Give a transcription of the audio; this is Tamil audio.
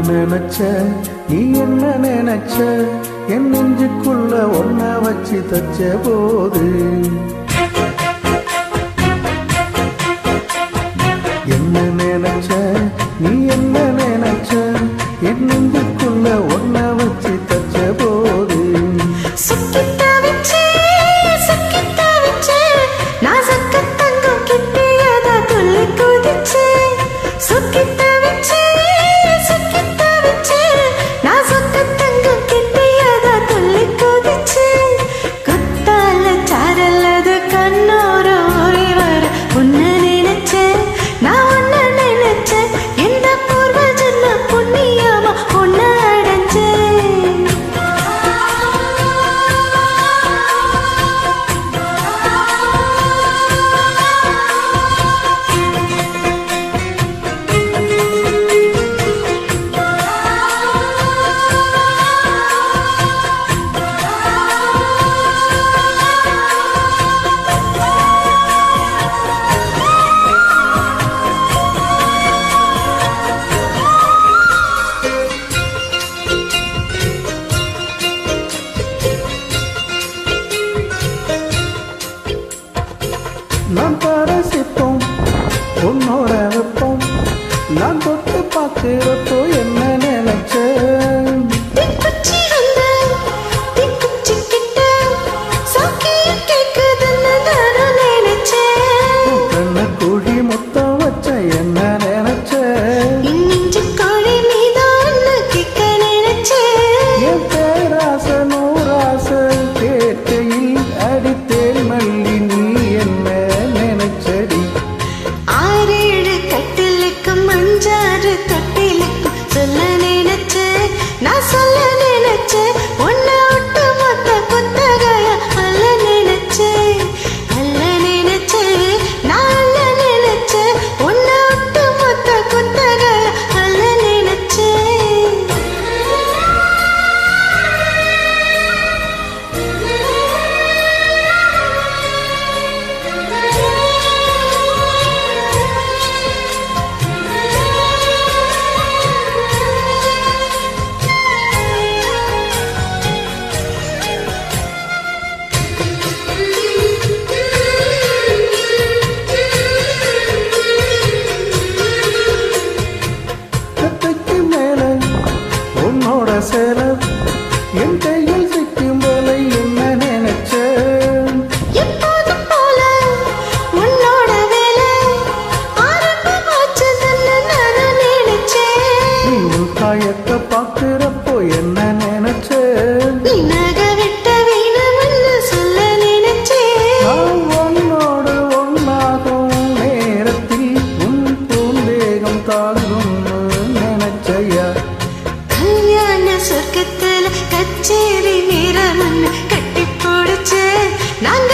நினைச்ச நீ என்ன நினைச்ச என் நெஞ்சுக்குள்ள ஒன்ன வச்சு தச்ச போது என்ன நினைச்ச நீ என்ன நினைச்ச என் நெஞ்சுக்குள்ள ஒன்ன வச்சு தச்ச போது நான் பரசிப்போம் உன்னோட வெப்பம் நான் தொட்டு பார்க்கிறப்போ என்ன நினைச்ச கண்ண குழி மொத்தம் வச்ச என்ன நினைச்ச என் பேராச நூறாச கேட்கையில் அடித்தேன் மல்லி நீ என்ன நினைச்சடி ஆறேழு கட்டிலுக்கும் அஞ்சாறு தொட்டிலுக்கும் சொல்ல நினைச்ச நான் சொல்ல நினைச்ச ஒன்ன விட்டு மொத்த புத்தகைய அல்ல நினைச்ச நான் அல்ல நினைச்ச ஒன்ன விட்டு மொத்த புத்தகைய அல்ல நினைச்ச உன்னோட சேல என் கையில் சிக்கும் போல என்ன நினைச்ச எப்போதும் போல உன்னோட வேலை ஆரம்பமாச்சதுன்னு நான் நினைச்சேன் நீ உன் காயத்தை பார்க்கிறப்போ என்ன நினைச்ச நீ நகை விட்ட வேணும்னு சொல்ல நினைச்சேன் நான் உன்னோடு ஒன்னாகும் நேரத்தில் உன் பூந்தேகம் தாங்கும்னு நினைச்சையா கல்யாண சொர்க்கத்துல கச்சேரி வீரமன் கட்டி போடுச்சு நான்